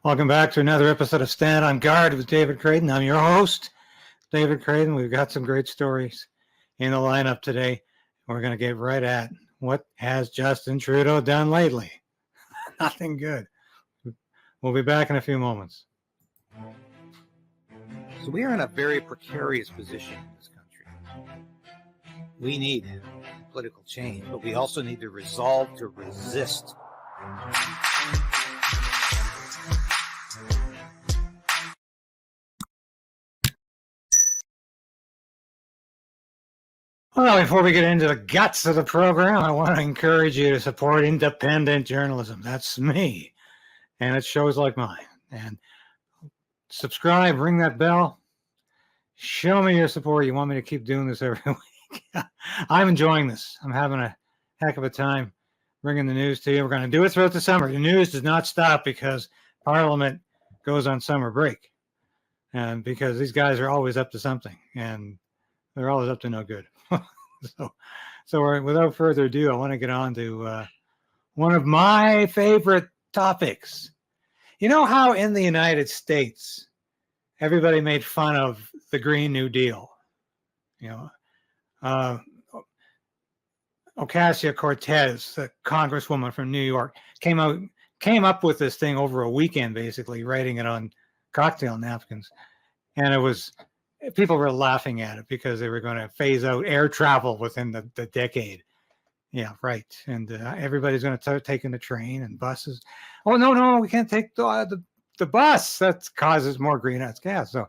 Welcome back to another episode of Stand on Guard with David Krayden. I'm your host, David Krayden. We've got some great stories in the lineup today. We're going to get right at what has Justin Trudeau done lately. Nothing good. We'll be back in a few moments. So we are in a very precarious position in this country. We need political change, but we also need the resolve to resist. Well, before we get into the guts of the program, I want to encourage you to support independent journalism. That's me. And it's shows like mine. And subscribe, ring that bell. Show me your support. You want me to keep doing this every week. I'm enjoying this. I'm having a heck of a time bringing the news to you. We're going to do it throughout the summer. The news does not stop because Parliament goes on summer break. And because these guys are always up to something. And they're always up to no good. So without further ado, I want to get on to one of my favorite topics. You know how in the United States, everybody made fun of the Green New Deal? You know, Ocasio-Cortez, the congresswoman from New York, came up with this thing over a weekend, basically writing it on cocktail napkins. And it was, people were laughing at it because they were going to phase out air travel within the decade. Yeah, right. And everybody's going to start taking the train and buses. Oh, no, we can't take the bus. That causes more greenhouse gas. So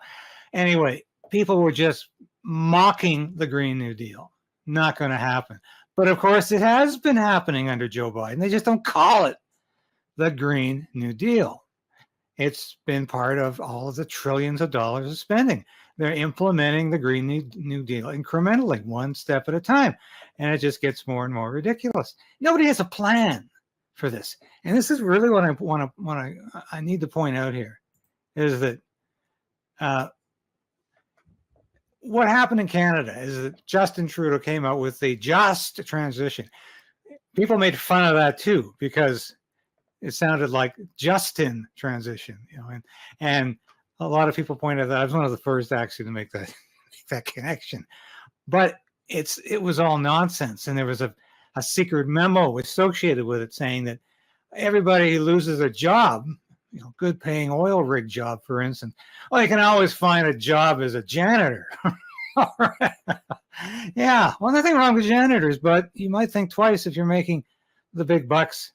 anyway, people were just mocking the Green New Deal. Not going to happen. But of course, it has been happening under Joe Biden. They just don't call it the Green New Deal. It's been part of all of the trillions of dollars of spending. They're implementing the Green New Deal incrementally, one step at a time. And it just gets more and more ridiculous. Nobody has a plan for this. And this is really what I need to point out here is that what happened in Canada is that Justin Trudeau came out with the just transition. People made fun of that too, because it sounded like Justin transition, you know, and a lot of people pointed that I was one of the first actually to make that connection, but it was all nonsense. And there was a secret memo associated with it saying that everybody who loses a job, you know, good paying oil rig job, for instance, well, you can always find a job as a janitor. Yeah, well, nothing wrong with janitors, but you might think twice if you're making the big bucks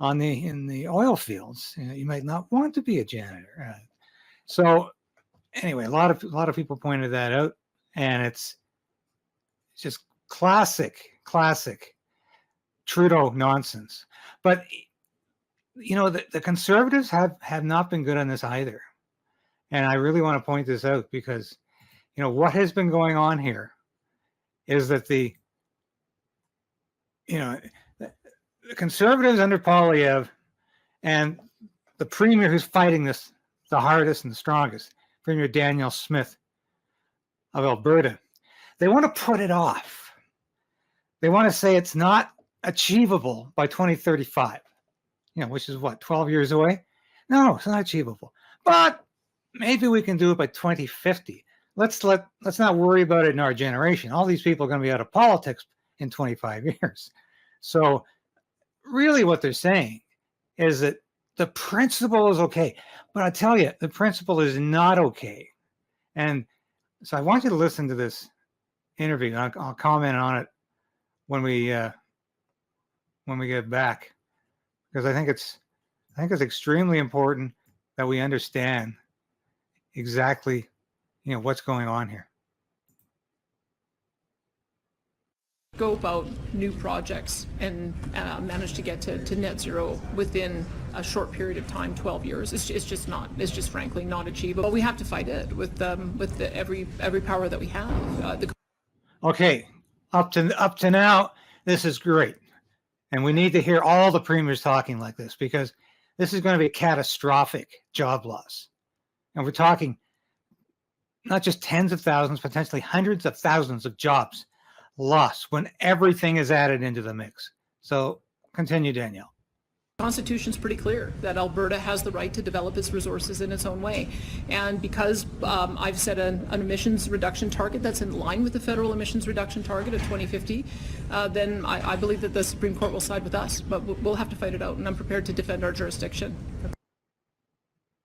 in the oil fields. You know, you might not want to be a janitor. So anyway, a lot of people pointed that out, and it's just classic Trudeau nonsense. But you know, the conservatives have not been good on this either, and I really want to point this out because you know what has been going on here is that the conservatives under Poilievre and the premier who's fighting this the hardest and the strongest, Premier Danielle Smith of Alberta, they want to put it off. They want to say it's not achievable by 2035, you know, which is what, 12 years away? No, it's not achievable. But maybe we can do it by 2050. Let's not worry about it in our generation. All these people are going to be out of politics in 25 years. So really what they're saying is that the principle is okay, but I tell you, the principle is not okay. And so I want you to listen to this interview. I'll comment on it when we get back, because I think it's extremely important that we understand exactly, you know, what's going on here. Go about new projects and manage to get to net zero within a short period of time, 12 years. It's just frankly not achievable. But we have to fight it with every power that we have. Okay, up to now, this is great, and we need to hear all the premiers talking like this, because this is going to be a catastrophic job loss, and we're talking not just tens of thousands, potentially hundreds of thousands of jobs lost when everything is added into the mix. So continue, Danielle. The Constitution's pretty clear that Alberta has the right to develop its resources in its own way. And because I've set an emissions reduction target that's in line with the federal emissions reduction target of 2050, then I believe that the Supreme Court will side with us. But we'll have to fight it out, and I'm prepared to defend our jurisdiction.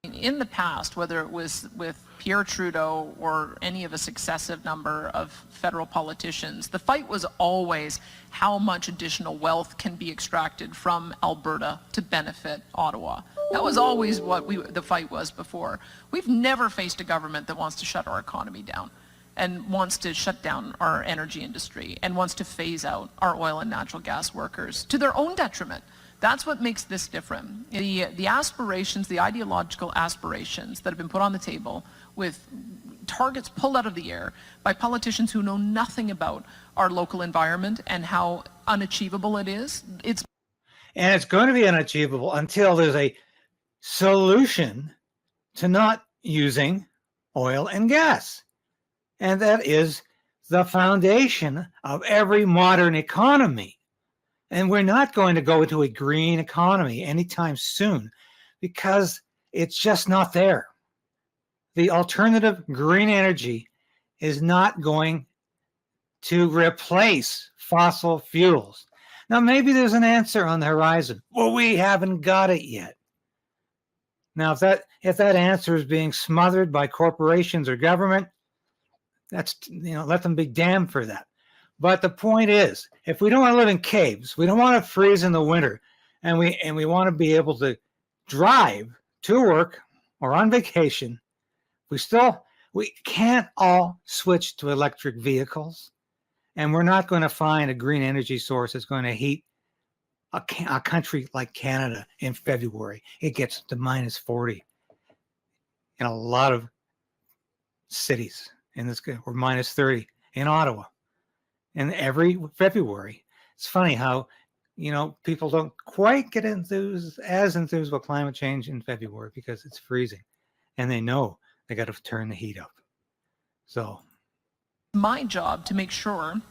In the past, whether it was with Pierre Trudeau or any of a successive number of federal politicians, the fight was always how much additional wealth can be extracted from Alberta to benefit Ottawa. That was always what the fight was before. We've never faced a government that wants to shut our economy down and wants to shut down our energy industry and wants to phase out our oil and natural gas workers to their own detriment. That's what makes this different. The aspirations, the ideological aspirations that have been put on the table with targets pulled out of the air by politicians who know nothing about our local environment and how unachievable it is. And it's going to be unachievable until there's a solution to not using oil and gas. And that is the foundation of every modern economy. And we're not going to go into a green economy anytime soon because it's just not there. The alternative green energy is not going to replace fossil fuels. Now, maybe there's an answer on the horizon. Well, we haven't got it yet. Now, if that answer is being smothered by corporations or government, that's, let them be damned for that. But the point is, if we don't want to live in caves, we don't want to freeze in the winter, and we want to be able to drive to work or on vacation, we can't all switch to electric vehicles, and we're not going to find a green energy source that's going to heat a country like Canada in February. It gets to minus 40 in a lot of cities, or minus 30 in Ottawa. And every February, it's funny how, people don't quite get as enthused about climate change in February because it's freezing, and they know they got to turn the heat up. So, my job to make sure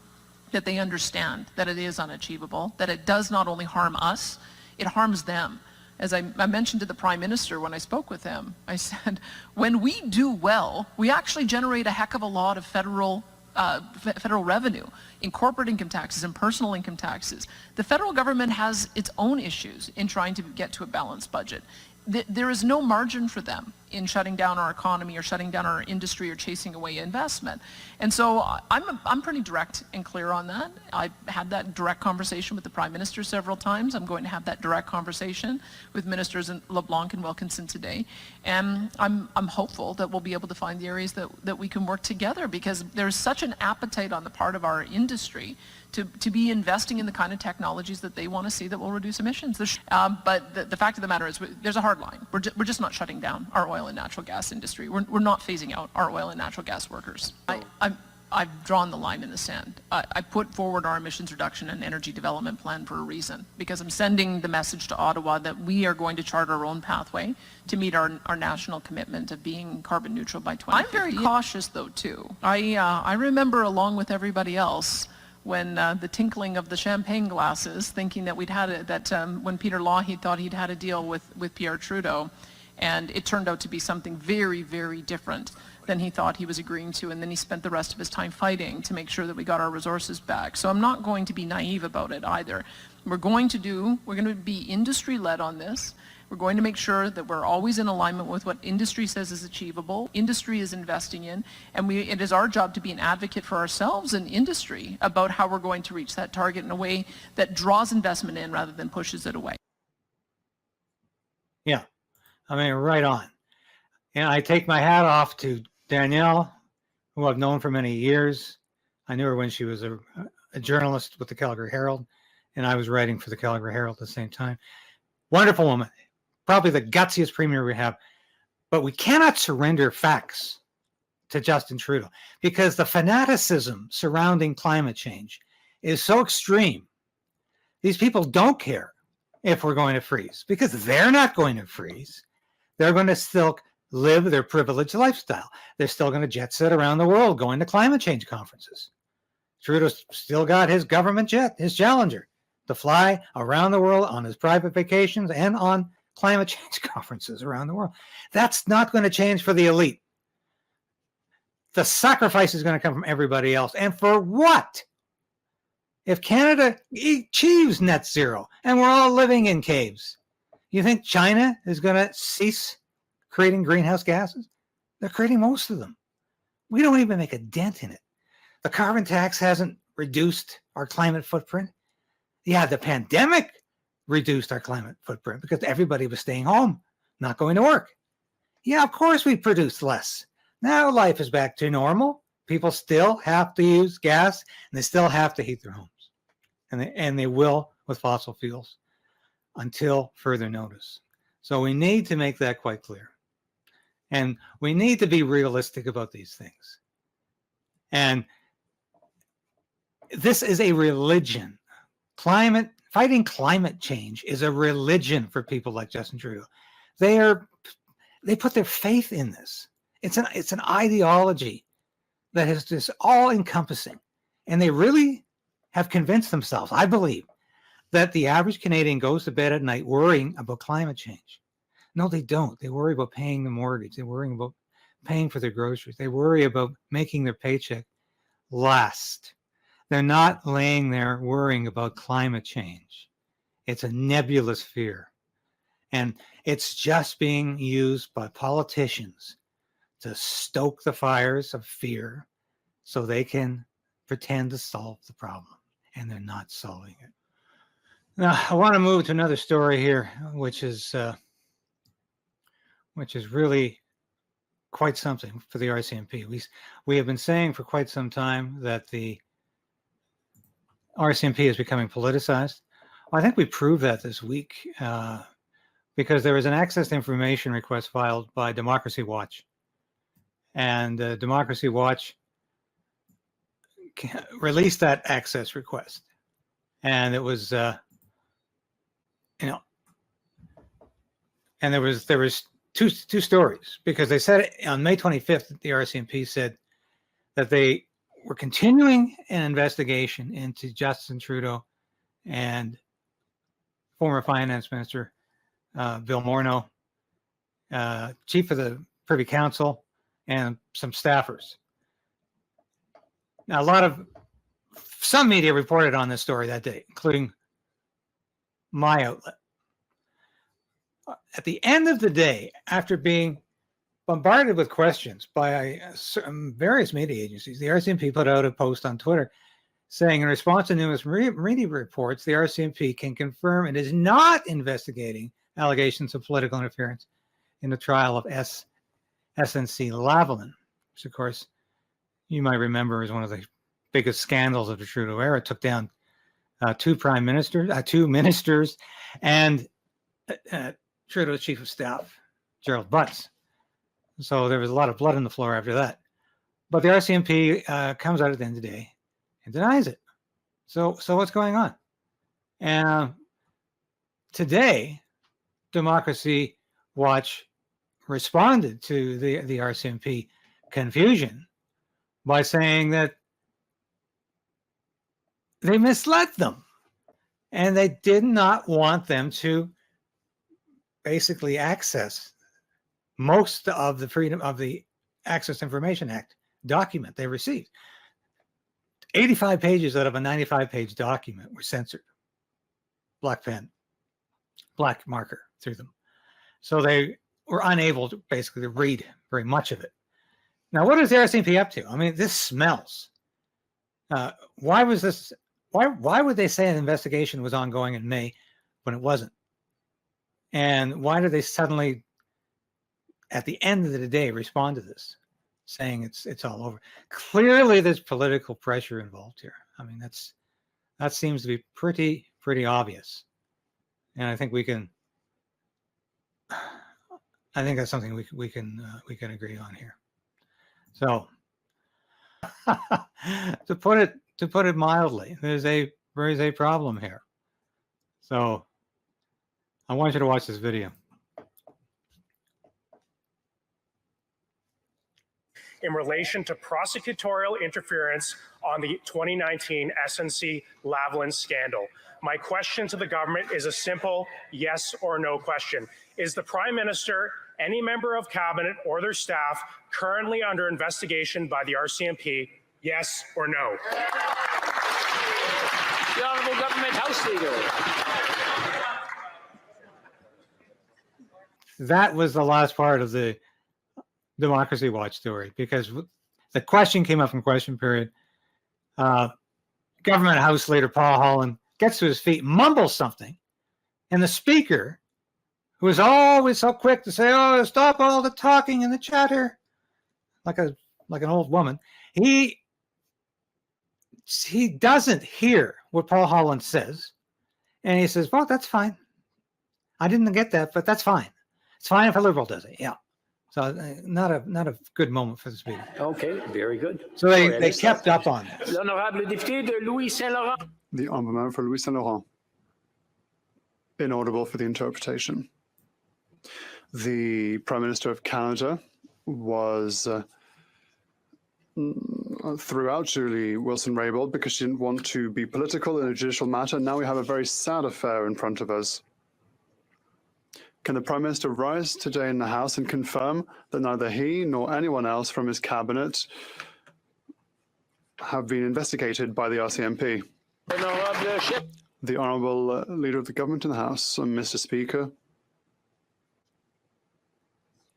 that they understand that it is unachievable, that it does not only harm us, it harms them. As I mentioned to the Prime Minister when I spoke with him, I said, when we do well, we actually generate a heck of a lot of federal revenue in corporate income taxes and personal income taxes. The federal government has its own issues in trying to get to a balanced budget. There is no margin for them in shutting down our economy or shutting down our industry or chasing away investment. And so I'm pretty direct and clear on that. I've had that direct conversation with the Prime Minister several times. I'm going to have that direct conversation with Ministers LeBlanc and Wilkinson today. And I'm hopeful that we'll be able to find the areas that we can work together, because there's such an appetite on the part of our industry to be investing in the kind of technologies that they want to see that will reduce emissions. But the fact of the matter is, there's a hard line. We're just not shutting down our oil and natural gas industry. We're not phasing out our oil and natural gas workers. I've drawn the line in the sand. I put forward our emissions reduction and energy development plan for a reason, because I'm sending the message to Ottawa that we are going to chart our own pathway to meet our national commitment of being carbon neutral by 2050. I'm very cautious, though, too. I remember, along with everybody else, when the tinkling of the champagne glasses, thinking that when Peter Lougheed thought he'd had a deal with Pierre Trudeau, and it turned out to be something very, very different than he thought he was agreeing to, and then he spent the rest of his time fighting to make sure that we got our resources back. So I'm not going to be naive about it either. We're going to be industry-led on this. We're going to make sure that we're always in alignment with what industry says is achievable, industry is investing in, and it is our job to be an advocate for ourselves and industry about how we're going to reach that target in a way that draws investment in rather than pushes it away. Yeah, right on. And I take my hat off to Danielle, who I've known for many years. I knew her when she was a journalist with the Calgary Herald, and I was writing for the Calgary Herald at the same time. Wonderful woman, probably the gutsiest premier we have. But we cannot surrender facts to Justin Trudeau, because the fanaticism surrounding climate change is so extreme. These people don't care if we're going to freeze, because they're not going to freeze. They're going to still live their privileged lifestyle. They're still going to jet set around the world going to climate change conference's. Trudeau's still got his government jet, his Challenger, to fly around the world on his private vacations and on climate change conferences around the world. That's not going to change for the elite. The sacrifice is going to come from everybody else. And for what? If Canada achieves net zero and we're all living in caves, you think China is going to cease creating greenhouse gases? They're creating most of them. We don't even make a dent in it. The carbon tax hasn't reduced our climate footprint. Yeah, the pandemic reduced our climate footprint because everybody was staying home, not going to work. Yeah, of course we produce less. Now life is back to normal. People still have to use gas and they still have to heat their homes. And they will with fossil fuels until further notice. So we need to make that quite clear. And we need to be realistic about these things. And this is a religion. Fighting climate change is a religion for people like Justin Trudeau. They put their faith in this. It's an ideology that is just all encompassing. And they really have convinced themselves, I believe, that the average Canadian goes to bed at night worrying about climate change. No, they don't. They worry about paying the mortgage. They're worrying about paying for their groceries. They worry about making their paycheck last. They're not laying there worrying about climate change. It's a nebulous fear. And it's just being used by politicians to stoke the fires of fear so they can pretend to solve the problem. And they're not solving it. Now, I want to move to another story here, which is really quite something for the RCMP. We have been saying for quite some time that the RCMP is becoming politicized. Well, I think we proved that this week because there was an access to information request filed by Democracy Watch. And Democracy Watch released that access request. And it was, and there was two stories, because they said on May 25th, the RCMP said that they were continuing an investigation into Justin Trudeau and former Finance Minister Bill Morneau, Chief of the Privy Council, and some staffers. Now, some media reported on this story that day, including my outlet. At the end of the day, after being bombarded with questions by various media agencies, the RCMP put out a post on Twitter saying, in response to numerous media reports, the RCMP can confirm it is not investigating allegations of political interference in the trial of SNC Lavalin, which, of course, you might remember is one of the biggest scandals of the Trudeau era. It took down two ministers, and Trudeau's chief of staff, Gerald Butts. So there was a lot of blood on the floor after that. But the RCMP comes out at the end of the day and denies it. So what's going on? And today, Democracy Watch responded to the RCMP confusion by saying that they misled them and they did not want them to basically access most of the Freedom of the Access to Information Act document they received. 85 pages out of a 95-page document were censored. Black marker through them. So they were unable to basically read very much of it. Now, what is the RCMP up to? I mean, this smells. Why was this? Why would they say an investigation was ongoing in May when it wasn't? And why did they suddenly, at the end of the day, respond to this, saying it's all over? Clearly, there's political pressure involved here. I mean, that seems to be pretty obvious, and I think that's something we can agree on here. So, to put it mildly, there is a problem here. So, I want you to watch this video. In relation to prosecutorial interference on the 2019 SNC Lavalin scandal. My question to the government is a simple yes or no question. Is the Prime Minister, any member of Cabinet, or their staff currently under investigation by the RCMP? Yes or no? The Honourable Government House Leader. That was the last part of the Democracy Watch story, because the question came up in question period. Government House Leader Paul Holland gets to his feet, mumbles something, and the Speaker, who is always so quick to say, "Oh, stop all the talking and the chatter," like an old woman, he doesn't hear what Paul Holland says, and he says, "Well, that's fine. I didn't get that, but that's fine. It's fine if a Liberal does it." Yeah. So not a good moment for the Speaker. Okay, very good. So they kept up on this. L'honorable député de Louis Saint-Laurent. The honourable member for Louis Saint-Laurent. Inaudible for the interpretation. The Prime Minister of Canada was throughout Julie Wilson-Raybould because she didn't want to be political in a judicial matter. Now we have a very sad affair in front of us. Can the Prime Minister rise today in the House and confirm that neither he nor anyone else from his cabinet have been investigated by the RCMP? The Honourable Leader of the Government in the House, Mr. Speaker.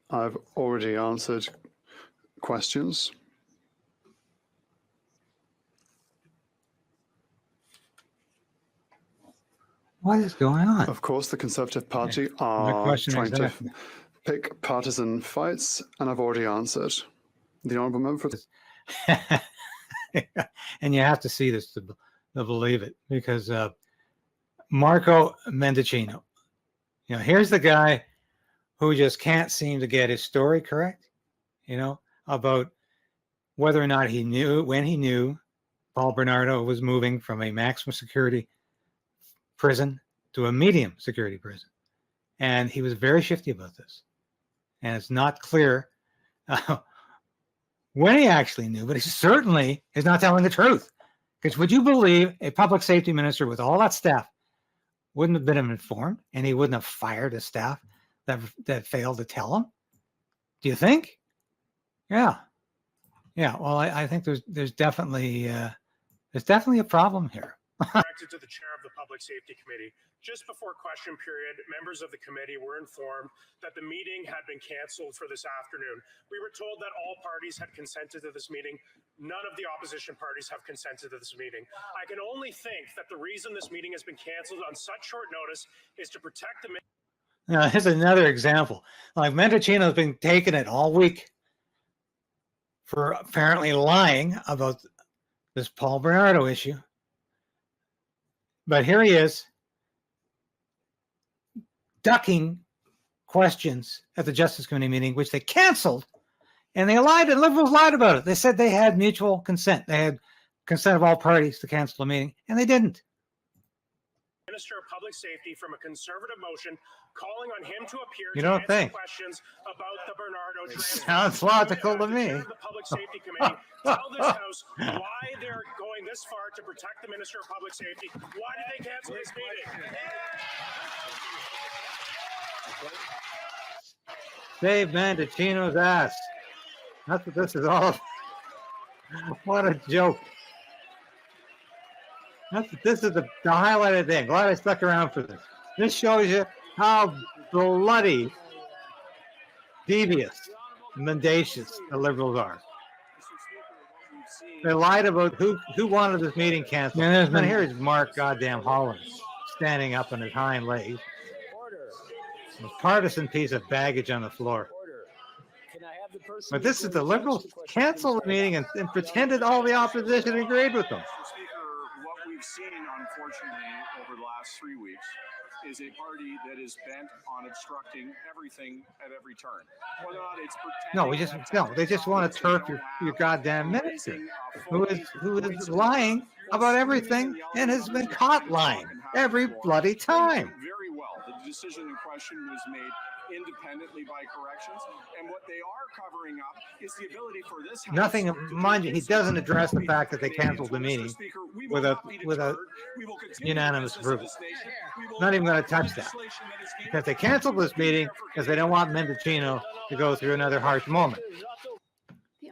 I've already answered questions. What is going on? Of course, the Conservative Party are trying to pick partisan fights, and I've already answered. The Honourable Member for this. And you have to see this to believe it, because Marco Mendicino, here's the guy who just can't seem to get his story correct, about whether or not he knew, when he knew Paul Bernardo was moving from a maximum security prison to a medium security prison. And he was very shifty about this. And it's not clear when he actually knew, but he certainly is not telling the truth. Because would you believe a public safety minister with all that staff wouldn't have been informed, and he wouldn't have fired his staff that failed to tell him? Do you think? Yeah. Well, I think there's definitely a problem here. Directed to the chair of the Public Safety Committee. Just before question period, members of the committee were informed that the meeting had been canceled for this afternoon. We were told that all parties had consented to this meeting. None of the opposition parties have consented to this meeting. I can only think that the reason this meeting has been canceled on such short notice is to protect the... Now, here's another example. Like, Mendicino has been taking it all week for apparently lying about this Paul Bernardo issue. But here he is, ducking questions at the Justice Committee meeting, which they canceled, and they lied, and Liberals lied about it. They said they had mutual consent. They had consent of all parties to cancel the meeting, and they didn't. Minister of Public Safety from a Conservative motion calling on him to appear you to don't answer think questions about the Bernardo transfer. Sounds logical to me. The Public Safety Committee tell this House why they're going this far to protect the Minister of Public Safety. Why did they cancel this meeting? Save Mendicino's ass. That's what this is all. What a joke. This is the highlight of the day. Glad I stuck around for this. This shows you how bloody devious, mendacious the Liberals are. They lied about who wanted this meeting canceled. And here's Mark goddamn Holland standing up on his hind legs. A partisan piece of baggage on the floor. But this is the Liberals canceled the meeting and pretended all the opposition agreed with them. What we've seen, unfortunately, over the last 3 weeks is a party that is bent on obstructing everything at every turn. Whether or not it's they just want to turf your goddamn minister, who is lying about everything and has been caught lying every bloody time. Very well. The decision in question was made independently by corrections. And what they are covering up is the ability for this House Nothing, to mind you, he doesn't address the take fact that they Canadians. canceled the Well, Mr. meeting Speaker, we will without not be without deterred. We will continue unanimous the business of approval. this nation. We will Not even going to offer touch that. legislation that is aimed Because they at canceled this making meeting care for because they don't want Mendicino to go through another harsh moment.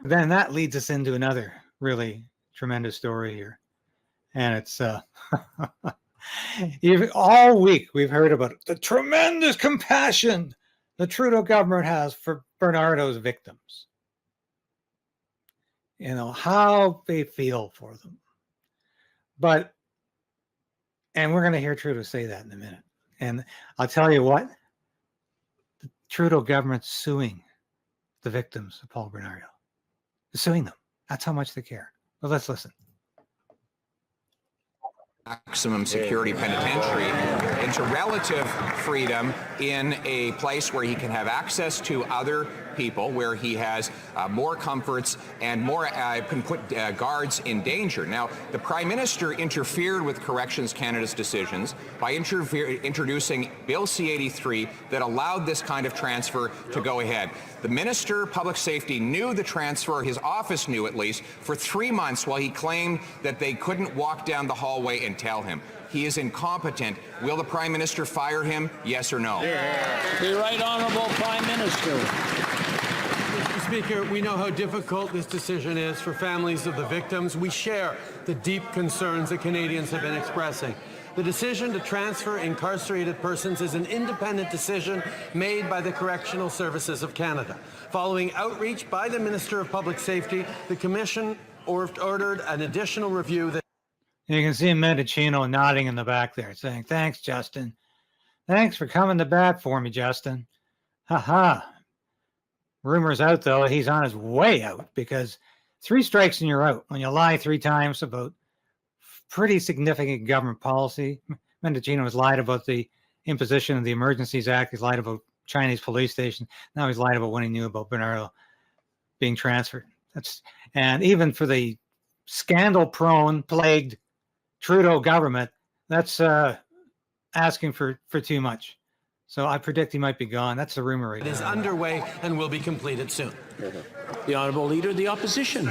Then that leads us into another really tremendous story here. And it's all week we've heard about the tremendous compassion the Trudeau government has for Bernardo's victims. You know, how they feel for them. But, and we're going to hear Trudeau say that in a minute. And I'll tell you what, the Trudeau government's suing the victims of Paul Bernardo. They're suing them. That's how much they care. Well, let's listen. Maximum security penitentiary into relative freedom in a place where he can have access to other people, where he has more comforts and more can put guards in danger. Now, the Prime Minister interfered with Corrections Canada's decisions by introducing Bill C-83 that allowed this kind of transfer to go ahead. The Minister of Public Safety knew the transfer, his office knew at least, for 3 months while he claimed that they couldn't walk down the hallway and tell him. He is incompetent. Will the Prime Minister fire him? Yes or no? The Right Honourable Prime Minister. Mr. Speaker, we know how difficult this decision is for families of the victims. We share the deep concerns that Canadians have been expressing. The decision to transfer incarcerated persons is an independent decision made by the Correctional Services of Canada. Following outreach by the Minister of Public Safety, the Commission ordered an additional review that. You can see Mendicino nodding in the back there, saying, "Thanks, Justin. Thanks for coming to bat for me, Justin." Ha. Rumors out, though, he's on his way out because 3 strikes and you're out. When you lie 3 times about pretty significant government policy. Mendicino has lied about the imposition of the Emergencies Act. He's lied about Chinese police station. Now he's lied about what he knew about Bernardo being transferred. And even for the scandal-prone, plagued Trudeau government, that's asking for too much. So I predict he might be gone. That's the rumor right now. It is underway and will be completed soon. The Honourable Leader of the Opposition.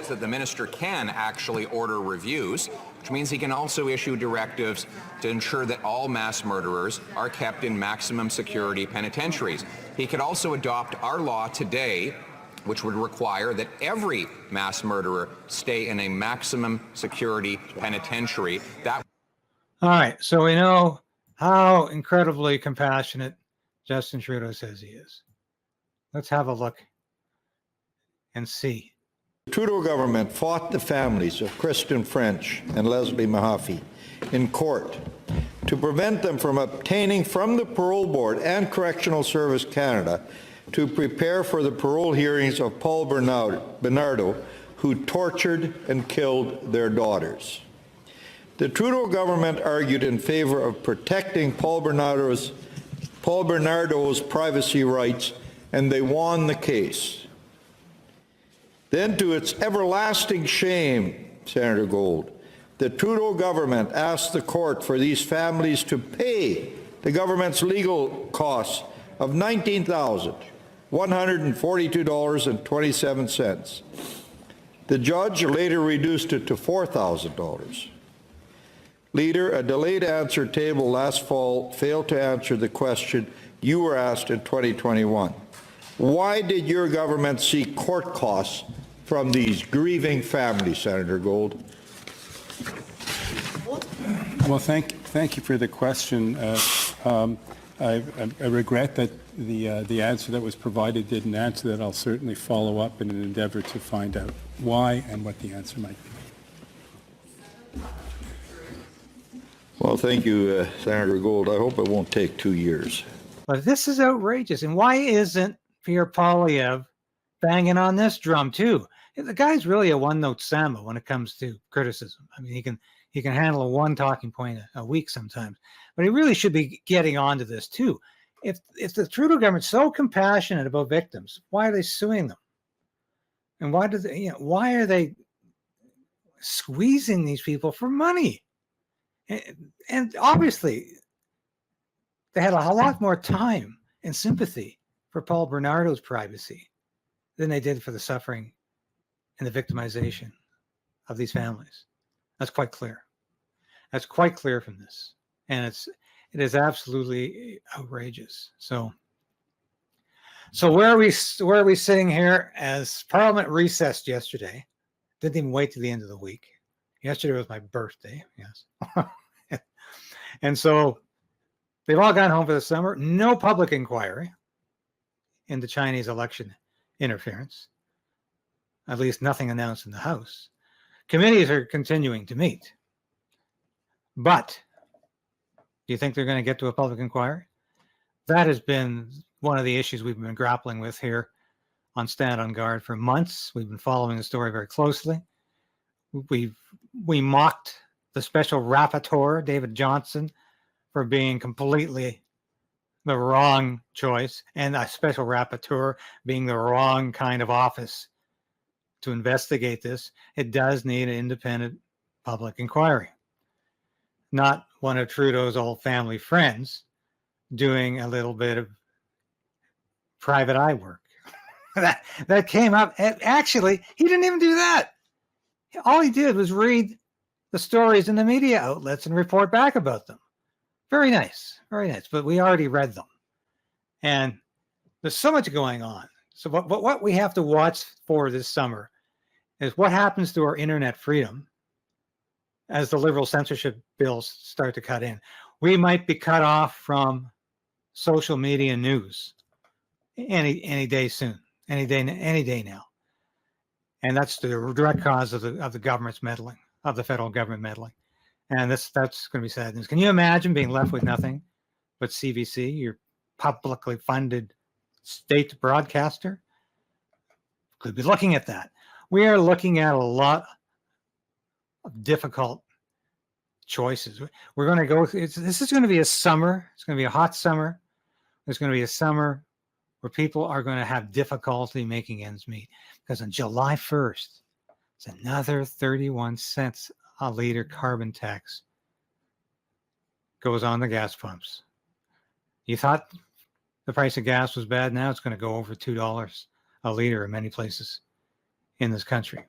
That the minister can actually order reviews, which means he can also issue directives to ensure that all mass murderers are kept in maximum security penitentiaries. He could also adopt our law today, which would require that every mass murderer stay in a maximum security penitentiary. All right, so we know how incredibly compassionate Justin Trudeau says he is. Let's have a look and see. The Trudeau government fought the families of Kristen French and Leslie Mahaffey in court to prevent them from obtaining from the Parole Board and Correctional Service Canada to prepare for the parole hearings of Paul Bernardo, who tortured and killed their daughters. The Trudeau government argued in favor of protecting Paul Bernardo's privacy rights, and they won the case. Then, to its everlasting shame, Senator Gold, the Trudeau government asked the court for these families to pay the government's legal costs of $19,142.27. The judge later reduced it to $4,000. Leader, a delayed answer table last fall failed to answer the question you were asked in 2021. Why did your government seek court costs from these grieving families, Senator Gold? Well, thank you for the question. I regret that the answer that was provided didn't answer that. I'll certainly follow up in an endeavor to find out why and what the answer might be. Well, thank you, Senator Gold. I hope it won't take 2 years. But this is outrageous. And why isn't Pierre Poilievre banging on this drum too? The guy's really a one-note samba when it comes to criticism. I mean, he can handle one talking point a week sometimes, but he really should be getting onto this too. If the Trudeau government's so compassionate about victims, why are they suing them? And why are they squeezing these people for money? And obviously, they had a lot more time and sympathy for Paul Bernardo's privacy than they did for the suffering and the victimization of these families. That's quite clear. That's quite clear from this. And it is absolutely outrageous. So where are we sitting here as Parliament recessed yesterday? Didn't even wait to the end of the week. Yesterday was my birthday, yes. And so they've all gone home for the summer. No public inquiry into Chinese election interference. At least nothing announced in the House. Committees are continuing to meet. But do you think they're going to get to a public inquiry? That has been one of the issues we've been grappling with here on Stand on Guard for months. We've been following the story very closely. We mocked the special rapporteur, David Johnson, for being completely the wrong choice, and a special rapporteur being the wrong kind of office to investigate this. It does need an independent public inquiry. Not one of Trudeau's old family friends doing a little bit of private eye work. that came up. And actually, he didn't even do that. All he did was read the stories in the media outlets and report back about them. Very nice, very nice. But we already read them. And there's so much going on. So what we have to watch for this summer is what happens to our internet freedom as the liberal censorship bills start to cut in. We might be cut off from social media news any day soon, any day now. And that's the direct cause of the government's meddling, of the federal government meddling. And that's going to be sad news. Can you imagine being left with nothing but CBC, your publicly funded state broadcaster? Could be looking at that. We are looking at a lot of difficult choices. We're going to go. This is going to be a summer. It's going to be a hot summer. It's going to be a summer where people are going to have difficulty making ends meet, because on July 1st, it's another 31 cents a liter carbon tax goes on the gas pumps. You thought the price of gas was bad. Now it's going to go over $2 a liter in many places in this country.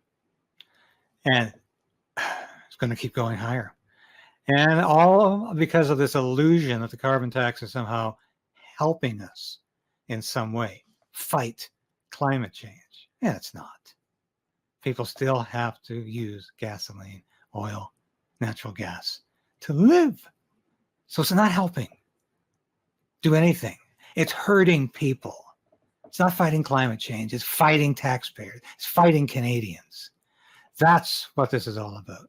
And it's going to keep going higher. And all because of this illusion that the carbon tax is somehow helping us in some way fight climate change. And it's not. People still have to use gasoline, oil, natural gas to live. So it's not helping do anything. It's hurting people. It's not fighting climate change. It's fighting taxpayers. It's fighting Canadians. That's what this is all about.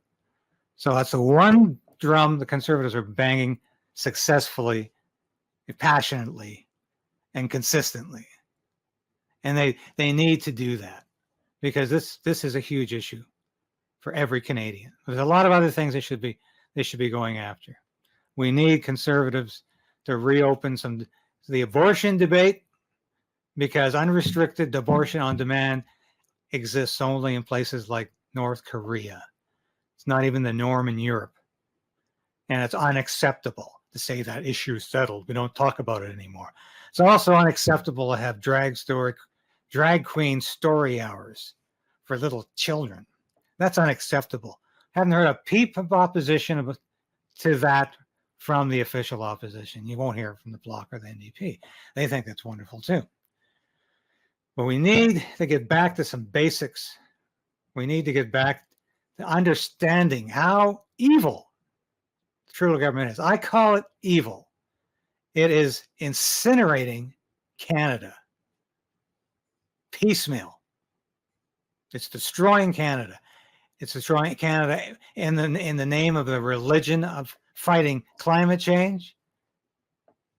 So that's the one drum the Conservatives are banging successfully, passionately, and consistently. And they need to do that, because this is a huge issue for every Canadian. There's a lot of other things they should be going after. We need Conservatives to reopen the abortion debate, because unrestricted abortion on demand exists only in places like North Korea. It's not even the norm in Europe. And it's unacceptable to say that issue is settled. We don't talk about it anymore. It's also unacceptable to have drag queen story hours for little children. That's unacceptable. Haven't heard a peep of opposition to that from the official opposition. You won't hear it from the Bloc or the NDP. They think that's wonderful too. But we need to get back to some basics. We need to get back to understanding how evil the Trudeau government is. I call it evil. It is incinerating Canada. Piecemeal. It's destroying Canada. It's destroying Canada in the name of the religion of fighting climate change.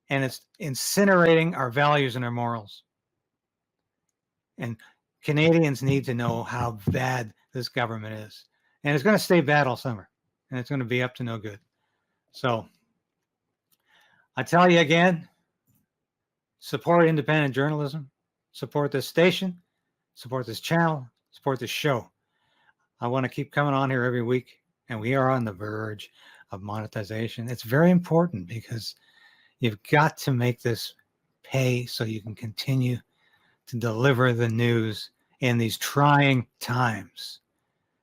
And it's incinerating our values and our morals. And Canadians need to know how bad this government is. And it's going to stay bad all summer. And it's going to be up to no good. So I tell you again, support independent journalism, support this station, support this channel, support this show. I want to keep coming on here every week, and we are on the verge of monetization. It's very important, because You've got to make this pay so you can continue to deliver the news in these trying times,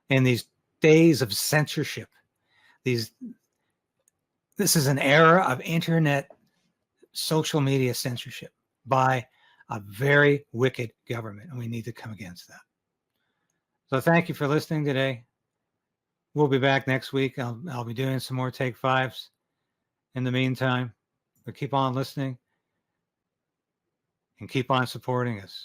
in these days of censorship. This is an era of internet, social media censorship by a very wicked government, and we need to come against that. So thank you for listening today. We'll be back next week. I'll be doing some more Take Fives in the meantime, but keep on listening and keep on supporting us.